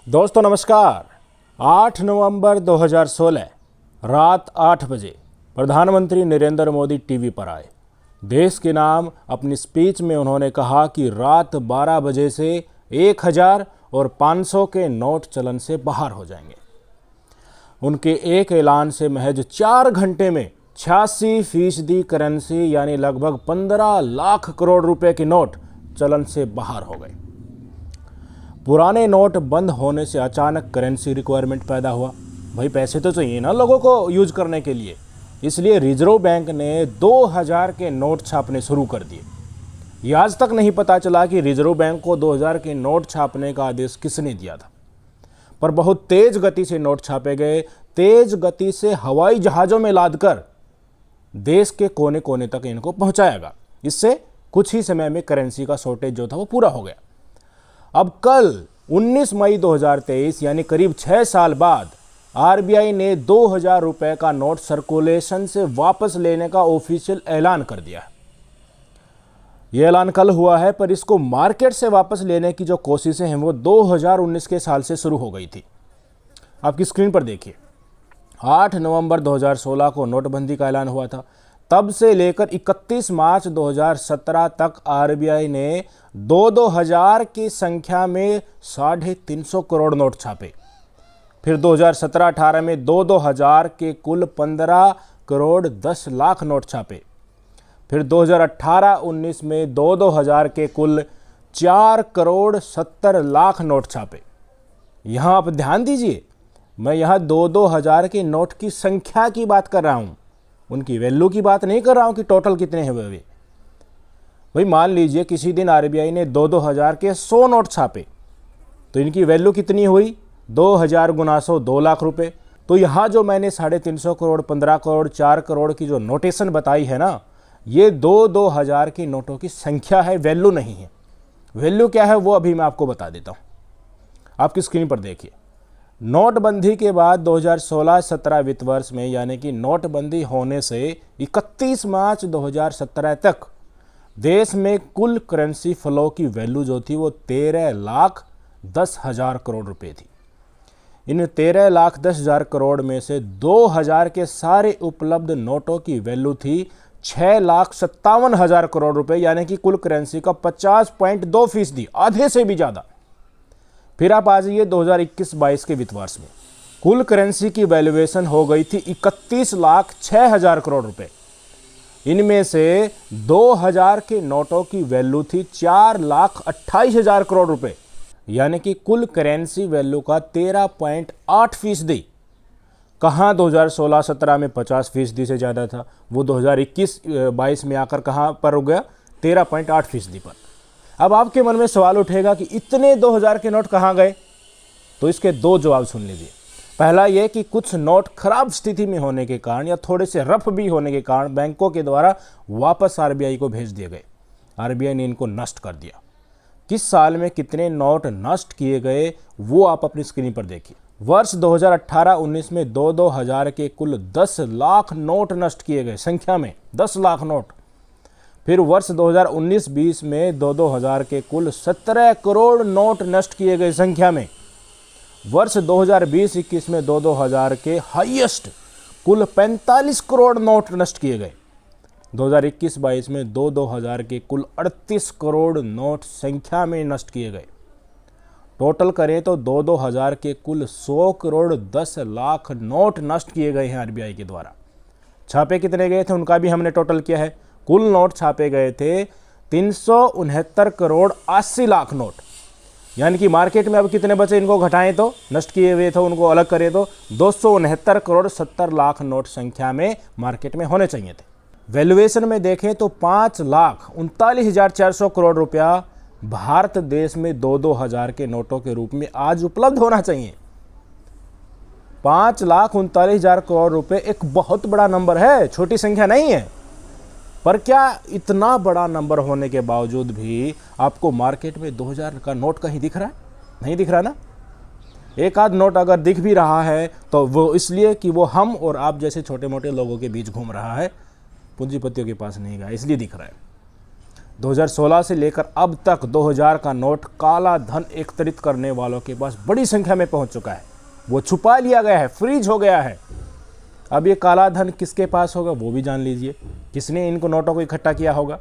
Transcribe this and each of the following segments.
दोस्तों नमस्कार। 8 नवंबर 2016 रात 8 बजे प्रधानमंत्री नरेंद्र मोदी टीवी पर आए। देश के नाम अपनी स्पीच में उन्होंने कहा कि रात 12 बजे से 1000 और 500 के नोट चलन से बाहर हो जाएंगे। उनके एक ऐलान से महज 4 घंटे में 86% करेंसी यानी लगभग 15 लाख करोड़ रुपए के नोट चलन से बाहर हो गए। पुराने नोट बंद होने से अचानक करेंसी रिक्वायरमेंट पैदा हुआ। भाई पैसे तो चाहिए ना लोगों को यूज करने के लिए, इसलिए रिजर्व बैंक ने 2000 के नोट छापने शुरू कर दिए। ये आज तक नहीं पता चला कि रिजर्व बैंक को 2000 के नोट छापने का आदेश किसने दिया था, पर बहुत तेज गति से नोट छापे गए। तेज गति से हवाई जहाज़ों में लादकर देश के कोने कोने तक इनको पहुंचाया गया। इससे कुछ ही समय में करेंसी का शॉर्टेज जो था वो पूरा हो गया। अब कल 19 मई 2023 यानी करीब 6 साल बाद आरबीआई ने 2000 रुपए का नोट सर्कुलेशन से वापस लेने का ऑफिशियल ऐलान कर दिया है। यह ऐलान कल हुआ है, पर इसको मार्केट से वापस लेने की जो कोशिशें हैं वो 2019 के साल से शुरू हो गई थी। आपकी स्क्रीन पर देखिए, 8 नवंबर 2016 को नोटबंदी का ऐलान हुआ था। तब से लेकर 31 मार्च 2017 तक आरबीआई ने 2000 की संख्या में 350 करोड़ नोट छापे। फिर 2017-18 में 2000 के कुल 15 करोड़ 10 लाख नोट छापे। फिर 2018-19 में 2000 के कुल 4 करोड़ 70 लाख नोट छापे। यहाँ आप ध्यान दीजिए, मैं यहाँ 2000 के नोट की संख्या की बात कर रहा हूँ, उनकी वैल्यू की बात नहीं कर रहा हूँ कि टोटल कितने हुए वे। भाई मान लीजिए किसी दिन आरबीआई ने 2000 के 100 नोट छापे, तो इनकी वैल्यू कितनी हुई? 2000 गुना 100 2 लाख रुपए। तो यहाँ जो मैंने 350 करोड़ 15 करोड़ 4 करोड़ की जो नोटेशन बताई है ना, ये 2000 की नोटों की संख्या है, वैल्यू नहीं है। वैल्यू क्या है वो अभी मैं आपको बता देता हूँ। आपकी स्क्रीन पर देखिए, नोटबंदी के बाद 2016-17 वित्त वर्ष में यानी कि नोटबंदी होने से 31 मार्च 2017 तक देश में कुल करेंसी फ्लो की वैल्यू जो थी वो 13,10,000 करोड़ रुपए थी। इन 13,10,000 करोड़ में से 2000 के सारे उपलब्ध नोटों की वैल्यू थी 6,57,000 करोड़ रुपए, यानी कि कुल करेंसी का 50.2%, आधे से भी ज़्यादा। फिर आप आ जाइए 2021-22 के वित्त वर्ष में, कुल करेंसी की वैल्यूएशन हो गई थी 31,06,000 करोड़ रुपए। इनमें से 2000 के नोटों की वैल्यू थी 4,28,000 करोड़ रुपए, यानी कि कुल करेंसी वैल्यू का 13.8%। कहाँ 2016-17 में 50% से ज़्यादा था, वो 2021-22 में आकर कहाँ पर रुक गया? 13.8% पर। अब आपके मन में सवाल उठेगा कि इतने 2000 के नोट कहाँ गए? तो इसके 2 जवाब सुन लीजिए। पहला ये कि कुछ नोट खराब स्थिति में होने के कारण या थोड़े से रफ भी होने के कारण बैंकों के द्वारा वापस आरबीआई को भेज दिए गए। आरबीआई ने इनको नष्ट कर दिया। किस साल में कितने नोट नष्ट किए गए वो आप अपनी स्क्रीन पर देखिए। वर्ष 2018-19 में 2000 के कुल 10 लाख नोट नष्ट किए गए, संख्या में 10 लाख नोट। फिर वर्ष 2019-20 में 2000 के कुल 17 करोड़ नोट नष्ट किए गए, संख्या में। वर्ष 2020-21 में 2000 के हाईएस्ट कुल 45 करोड़ नोट नष्ट किए गए। 2021-22 में 2000 के कुल 38 करोड़ नोट संख्या में नष्ट किए गए। टोटल करें तो 2000 के कुल 100 करोड़ 10 लाख नोट नष्ट किए गए हैं आरबीआई के द्वारा। छापे कितने गए थे उनका भी हमने टोटल किया है। कुल नोट छापे गए थे 369 करोड़ 80 लाख नोट, यानी कि मार्केट में अब कितने बचे, इनको घटाएं तो नष्ट किए हुए थे उनको अलग करें तो 269 करोड़ 70 लाख नोट संख्या में मार्केट में होने चाहिए थे। वैल्यूएशन में देखें तो 5,39,400 करोड़ रुपया भारत देश में 2000 के नोटों के रूप में आज उपलब्ध होना चाहिए। 5,39,000 करोड़ रुपए एक बहुत बड़ा नंबर है, छोटी संख्या नहीं है। पर क्या इतना बड़ा नंबर होने के बावजूद भी आपको मार्केट में 2000 का नोट कहीं दिख रहा है? नहीं दिख रहा ना। एक आध नोट अगर दिख भी रहा है तो वो इसलिए कि वो हम और आप जैसे छोटे मोटे लोगों के बीच घूम रहा है, पूंजीपतियों के पास नहीं गया, इसलिए दिख रहा है। 2016 से लेकर अब तक 2000 का नोट काला धन एकत्रित करने वालों के पास बड़ी संख्या में पहुंच चुका है। वो छुपा लिया गया है, फ्रीज हो गया है। अब ये काला धन किसके पास होगा वो भी जान लीजिए, किसने इनको नोटों को इकट्ठा किया होगा।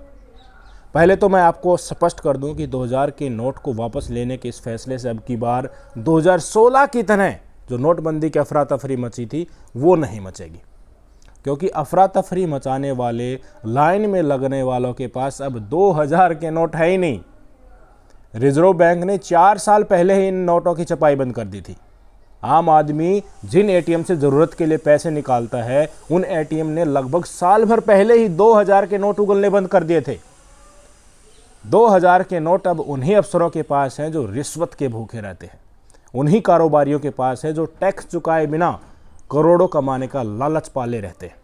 पहले तो मैं आपको स्पष्ट कर दूं कि 2000 के नोट को वापस लेने के इस फैसले से अब की बार 2016 की तरह जो नोटबंदी की अफरा तफरी मची थी वो नहीं मचेगी, क्योंकि अफरा तफरी मचाने वाले, लाइन में लगने वालों के पास अब 2000 के नोट है ही नहीं। रिजर्व बैंक ने 4 साल पहले ही इन नोटों की छपाई बंद कर दी थी। आम आदमी जिन एटीएम से ज़रूरत के लिए पैसे निकालता है, उन एटीएम ने लगभग साल भर पहले ही 2000 के नोट उगलने बंद कर दिए थे। 2000 के नोट अब उन्हीं अफसरों के पास हैं जो रिश्वत के भूखे रहते हैं, उन्हीं कारोबारियों के पास है जो टैक्स चुकाए बिना करोड़ों कमाने का लालच पाले रहते हैं।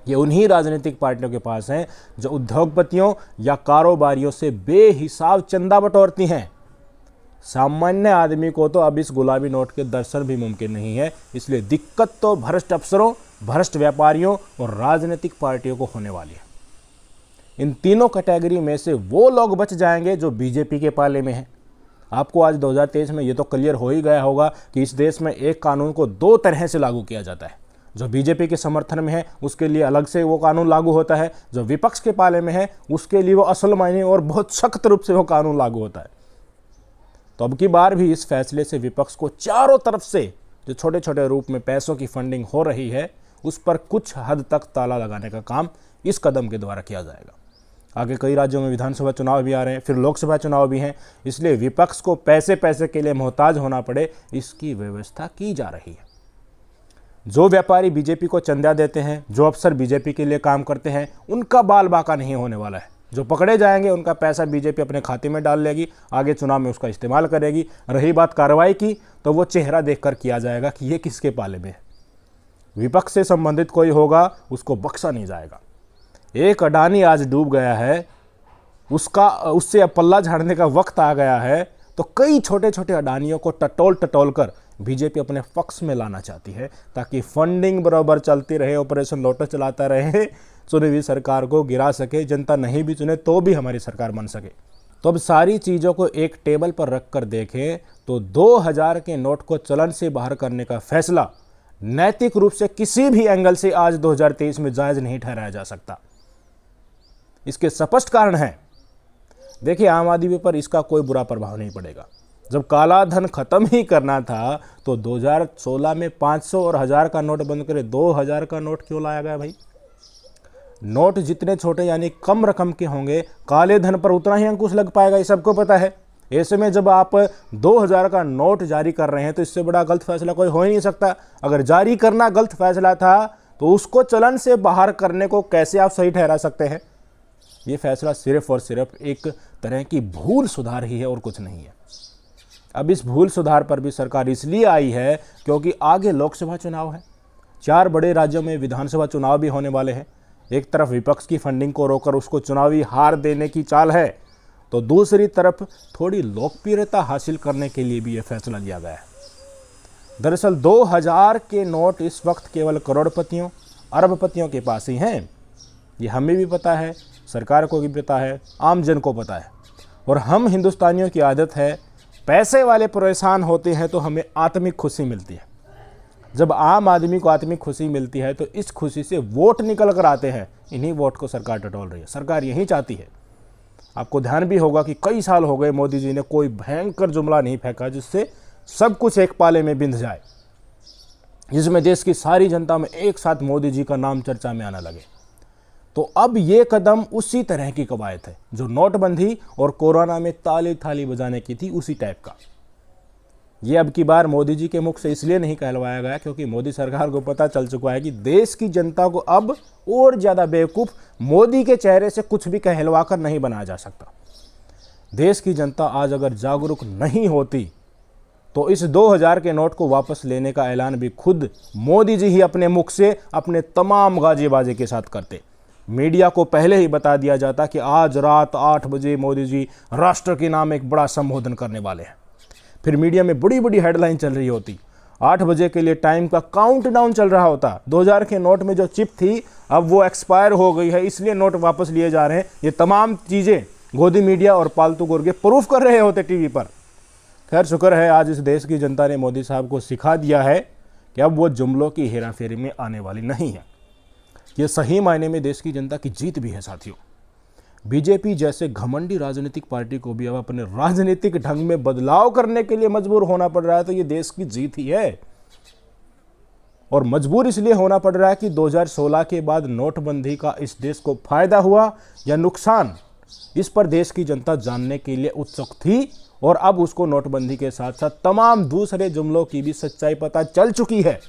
ये उन्हीं राजनीतिक पार्टियों के पास हैं जो उद्योगपतियों या कारोबारियों से बेहिसाब चंदा बटोरती हैं। सामान्य आदमी को तो अब इस गुलाबी नोट के दर्शन भी मुमकिन नहीं है। इसलिए दिक्कत तो भ्रष्ट अफसरों, भ्रष्ट व्यापारियों और राजनीतिक पार्टियों को होने वाली है। इन तीनों कैटेगरी में से वो लोग बच जाएंगे जो बीजेपी के पाले में हैं। आपको आज 2023 में ये तो क्लियर हो ही गया होगा कि इस देश में एक कानून को 2 तरह से लागू किया जाता है। जो बीजेपी के समर्थन में है उसके लिए अलग से वो कानून लागू होता है, जो विपक्ष के पाले में है उसके लिए वो असल मायने और बहुत सख्त रूप से वो कानून लागू होता है। तो अब की बार भी इस फैसले से विपक्ष को चारों तरफ से जो छोटे छोटे रूप में पैसों की फंडिंग हो रही है उस पर कुछ हद तक ताला लगाने का काम इस कदम के द्वारा किया जाएगा। आगे कई राज्यों में विधानसभा चुनाव भी आ रहे हैं, फिर लोकसभा चुनाव भी हैं, इसलिए विपक्ष को पैसे के लिए मोहताज होना पड़े इसकी व्यवस्था की जा रही है। जो व्यापारी बीजेपी को चंदा देते हैं, जो अफसर बीजेपी के लिए काम करते हैं, उनका बाल बाका नहीं होने वाला है। जो पकड़े जाएंगे उनका पैसा बीजेपी अपने खाते में डाल लेगी, आगे चुनाव में उसका इस्तेमाल करेगी। रही बात कार्रवाई की तो वो चेहरा देखकर किया जाएगा कि ये किसके पाले में है। विपक्ष से संबंधित कोई होगा उसको बख्शा नहीं जाएगा। एक अडानी आज डूब गया है, उससे अब पल्ला झाड़ने का वक्त आ गया है, तो कई छोटे छोटे अडानियों को टटोल कर बीजेपी अपने पक्ष में लाना चाहती है ताकि फंडिंग बराबर चलती रहे, ऑपरेशन लोटस चलाता रहे, चुनी हुई सरकार को गिरा सके, जनता नहीं भी चुने तो भी हमारी सरकार बन सके। तो अब सारी चीज़ों को एक टेबल पर रख कर देखें तो 2000 के नोट को चलन से बाहर करने का फैसला नैतिक रूप से किसी भी एंगल से आज 2023 में जायज़ नहीं ठहराया जा सकता। इसके स्पष्ट कारण हैं। देखिए, आम आदमी पर इसका कोई बुरा प्रभाव नहीं पड़ेगा। जब काला धन खत्म ही करना था तो 2016 में 500 और 1000 का नोट बंद करे, 2000 का नोट क्यों लाया गया भाई? नोट जितने छोटे यानी कम रकम के होंगे, काले धन पर उतना ही अंकुश लग पाएगा, ये सबको पता है। ऐसे में जब आप 2000 का नोट जारी कर रहे हैं तो इससे बड़ा गलत फैसला कोई हो ही नहीं सकता। अगर जारी करना गलत फैसला था तो उसको चलन से बाहर करने को कैसे आप सही ठहरा सकते हैं? ये फैसला सिर्फ और सिर्फ एक तरह की भूल सुधार ही है और कुछ नहीं है। अब इस भूल सुधार पर भी सरकार इसलिए आई है क्योंकि आगे लोकसभा चुनाव है, 4 बड़े राज्यों में विधानसभा चुनाव भी होने वाले हैं। एक तरफ विपक्ष की फंडिंग को रोककर उसको चुनावी हार देने की चाल है, तो दूसरी तरफ थोड़ी लोकप्रियता हासिल करने के लिए भी यह फैसला लिया गया है। दरअसल 2000 के नोट इस वक्त केवल करोड़पतियों, अरबपतियों के पास ही हैं। ये हमें भी पता है, सरकार को भी पता है, आम जन को पता है। और हम हिंदुस्तानियों की आदत है, पैसे वाले परेशान होते हैं तो हमें आत्मिक खुशी मिलती है। जब आम आदमी को आत्मिक खुशी मिलती है तो इस खुशी से वोट निकल कर आते हैं। इन्हीं वोट को सरकार टटोल रही है। सरकार यही चाहती है। आपको ध्यान भी होगा कि कई साल हो गए मोदी जी ने कोई भयंकर जुमला नहीं फेंका जिससे सब कुछ एक पाले में बिंध जाए, जिसमें देश की सारी जनता में एक साथ मोदी जी का नाम चर्चा में आने लगे। तो अब ये कदम उसी तरह की कवायद है जो नोटबंदी और कोरोना में ताली थाली बजाने की थी, उसी टाइप का। ये अब की बार मोदी जी के मुख से इसलिए नहीं कहलवाया गया क्योंकि मोदी सरकार को पता चल चुका है कि देश की जनता को अब और ज़्यादा बेवकूफ़ मोदी के चेहरे से कुछ भी कहलवा कर नहीं बनाया जा सकता। देश की जनता आज अगर जागरूक नहीं होती तो इस 2000 के नोट को वापस लेने का ऐलान भी खुद मोदी जी ही अपने मुख से अपने तमाम गाजीबाजी के साथ करते। मीडिया को पहले ही बता दिया जाता कि आज रात 8 बजे मोदी जी राष्ट्र के नाम एक बड़ा संबोधन करने वाले हैं। फिर मीडिया में बड़ी बड़ी हेडलाइन चल रही होती, 8 बजे के लिए टाइम का काउंटडाउन चल रहा होता। 2000 के नोट में जो चिप थी अब वो एक्सपायर हो गई है, इसलिए नोट वापस लिए जा रहे हैं। ये तमाम चीज़ें गोदी मीडिया और पालतू गुर्गे प्रूफ कर रहे होते टीवी पर। खैर शुक्र है आज इस देश की जनता ने मोदी साहब को सिखा दिया है कि अब वो जुमलों की हेराफेरी में आने वाली नहीं है। ये सही मायने में देश की जनता की जीत भी है साथियों। बीजेपी जैसे घमंडी राजनीतिक पार्टी को भी अब अपने राजनीतिक ढंग में बदलाव करने के लिए मजबूर होना पड़ रहा है, तो ये देश की जीत ही है। और मजबूर इसलिए होना पड़ रहा है कि 2016 के बाद नोटबंदी का इस देश को फायदा हुआ या नुकसान, इस पर देश की जनता जानने के लिए उत्सुक थी। और अब उसको नोटबंदी के साथ साथ तमाम दूसरे जुमलों की भी सच्चाई पता चल चुकी है।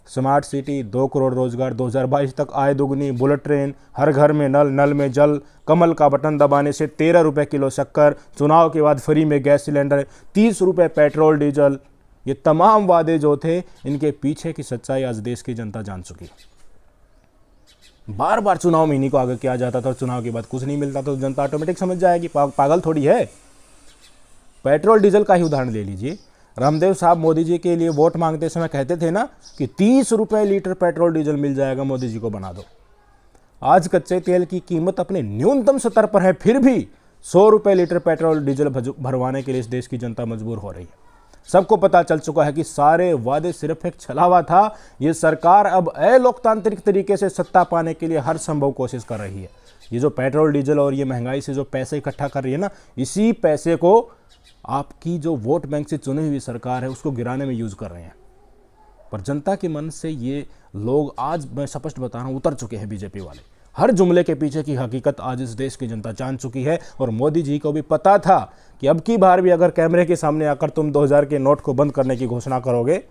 स्मार्ट सिटी, 2 करोड़ रोजगार, 2022 तक आय दुगनी, बुलेट ट्रेन, हर घर में नल, नल में जल, कमल का बटन दबाने से 13 रुपये किलो शक्कर, चुनाव के बाद फ्री में गैस सिलेंडर, 30 रुपये पेट्रोल डीजल, ये तमाम वादे जो थे, इनके पीछे की सच्चाई आज देश की जनता जान चुकी है। बार बार चुनाव में इन्हीं को आगे किया जाता था और चुनाव के बाद कुछ नहीं मिलता तो जनता ऑटोमेटिक समझ जाएगी पागल थोड़ी है। पेट्रोल डीजल का ही उदाहरण ले लीजिए। रामदेव साहब मोदी जी के लिए वोट मांगते समय कहते थे ना कि 30 रुपये लीटर पेट्रोल डीजल मिल जाएगा, मोदी जी को बना दो। आज कच्चे तेल की कीमत अपने न्यूनतम स्तर पर है, फिर भी 100 रुपये लीटर पेट्रोल डीजल भरवाने के लिए इस देश की जनता मजबूर हो रही है। सबको पता चल चुका है कि सारे वादे सिर्फ एक छलावा था। ये सरकार अब अलोकतांत्रिक तरीके से सत्ता पाने के लिए हर संभव कोशिश कर रही है। ये जो पेट्रोल डीजल और ये महंगाई से जो पैसे इकट्ठा कर रही है ना, इसी पैसे को आपकी जो वोट बैंक से चुनी हुई सरकार है उसको गिराने में यूज़ कर रहे हैं। पर जनता के मन से ये लोग आज, मैं स्पष्ट बता रहा हूँ, उतर चुके हैं। बीजेपी वाले हर जुमले के पीछे की हकीकत आज इस देश की जनता जान चुकी है। और मोदी जी को भी पता था कि अब की बार भी अगर कैमरे के सामने आकर तुम 2000 के नोट को बंद करने की घोषणा करोगे,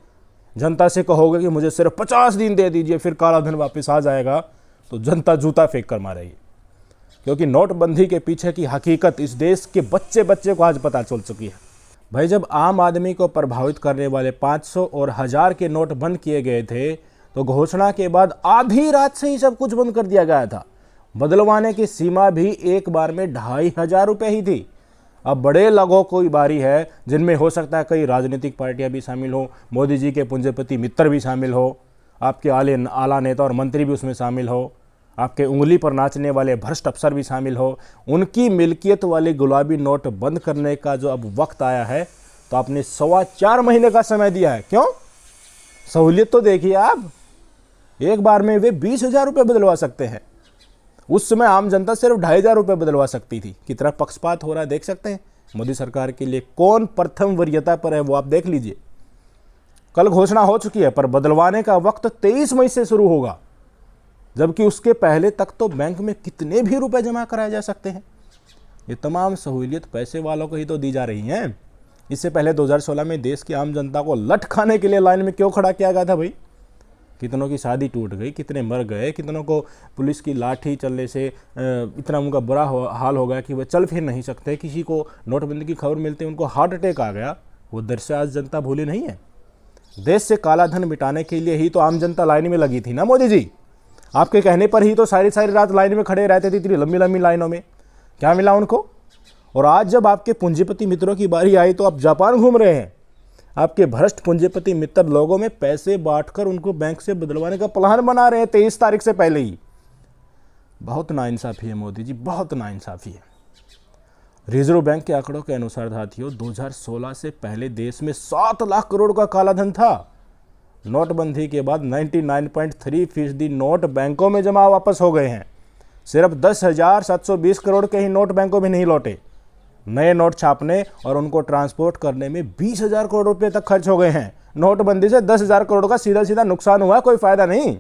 जनता से कहोगे कि मुझे सिर्फ 50 दिन दे दीजिए फिर काला धन वापस आ जाएगा, तो जनता जूता फेंक कर मारेगी। क्योंकि नोटबंदी के पीछे की हकीकत इस देश के बच्चे बच्चे को आज पता चल चुकी है। भाई जब आम आदमी को प्रभावित करने वाले 500 और 1000 के नोट बंद किए गए थे, तो घोषणा के बाद आधी रात से ही सब कुछ बंद कर दिया गया था। बदलवाने की सीमा भी एक बार में 2500 रुपये ही थी। अब बड़े लोगों की बारी है, जिनमें हो सकता है कई राजनीतिक पार्टियां भी शामिल हो, मोदी जी के पूंजीपति मित्र भी शामिल हो, आपके आला नेता और मंत्री भी उसमें शामिल हो, आपके उंगली पर नाचने वाले भ्रष्ट अफसर भी शामिल हो। उनकी मिल्कियत वाले गुलाबी नोट बंद करने का जो अब वक्त आया है, तो आपने 4.25 महीने का समय दिया है। क्यों? सहूलियत तो देखिए आप, एक बार में वे 20,000 रुपये बदलवा सकते हैं। उस समय आम जनता सिर्फ 2,500 रुपये बदलवा सकती थी। कितना पक्षपात हो रहा है देख सकते हैं। मोदी सरकार के लिए कौन प्रथम वरीयता पर है वो आप देख लीजिए। कल घोषणा हो चुकी है, पर बदलवाने का वक्त 23 मई से शुरू होगा, जबकि उसके पहले तक तो बैंक में कितने भी रुपए जमा कराए जा सकते हैं। ये तमाम सहूलियत पैसे वालों को ही तो दी जा रही हैं। इससे पहले 2016 में देश की आम जनता को लट खाने के लिए लाइन में क्यों खड़ा किया गया था भाई? कितनों की शादी टूट गई, कितने मर गए, कितनों को पुलिस की लाठी चलने से इतना उनका बुरा हाल हो गया कि वह चल फिर नहीं सकते। किसी को नोटबंदी की खबर मिलते उनको हार्ट अटैक आ गया। वो दृश्य आज जनता भूली नहीं है। देश से काला धन मिटाने के लिए ही तो आम जनता लाइन में लगी थी ना मोदी जी। आपके कहने पर ही तो सारी रात लाइन में खड़े रहते थे, इतनी लंबी लंबी लाइनों में। क्या मिला उनको? और आज जब आपके पूंजीपति मित्रों की बारी आई तो आप जापान घूम रहे हैं। आपके भ्रष्ट पूंजीपति मित्र लोगों में पैसे बांटकर उनको बैंक से बदलवाने का प्लान बना रहे हैं 23 तारीख से पहले ही। बहुत नाइंसाफी है मोदी जी, बहुत नाइंसाफी है। रिजर्व बैंक के आंकड़ों के अनुसार साथियों 2016 से पहले देश में 7 लाख करोड़ का काला धन था। नोटबंदी के बाद 99.3% नोट बैंकों में जमा वापस हो गए हैं। सिर्फ 10,720 करोड़ के ही नोट बैंकों में नहीं लौटे। नए नोट छापने और उनको ट्रांसपोर्ट करने में 20,000 करोड़ रुपए तक खर्च हो गए हैं। नोटबंदी से 10,000 करोड़ का सीधा सीधा नुकसान हुआ, कोई फायदा नहीं।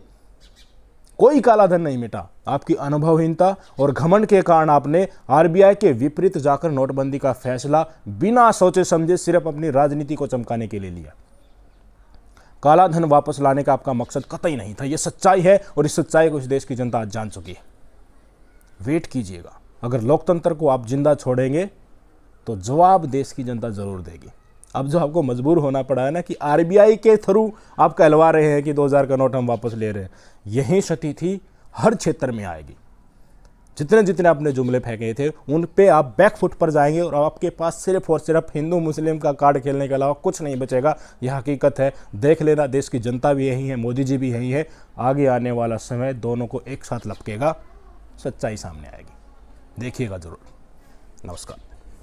कोई काला धन नहीं मिटा। आपकी अनुभवहीनता और घमंड के कारण आपने आरबीआई के विपरीत जाकर नोटबंदी का फैसला बिना सोचे समझे सिर्फ अपनी राजनीति को चमकाने के लिए लिया। काला धन वापस लाने का आपका मकसद कतई नहीं था। यह सच्चाई है और इस सच्चाई को इस देश की जनता आज जान चुकी है। वेट कीजिएगा, अगर लोकतंत्र को आप जिंदा छोड़ेंगे तो जवाब देश की जनता जरूर देगी। अब जो आपको मजबूर होना पड़ा है ना कि आरबीआई के थ्रू आप कहलवा रहे हैं कि 2000 का नोट हम वापस ले रहे हैं, यही स्थिति हर क्षेत्र में आएगी। जितने जितने आपने जुमले फेंके थे उन पे आप बैकफुट पर जाएंगे और आपके पास सिर्फ और सिर्फ हिंदू मुस्लिम का कार्ड खेलने के अलावा कुछ नहीं बचेगा। यह हकीकत है, देख लेना। देश की जनता भी यही है, मोदी जी भी यही है। आगे आने वाला समय दोनों को एक साथ लपकेगा, सच्चाई सामने आएगी, देखिएगा जरूर। नमस्कार।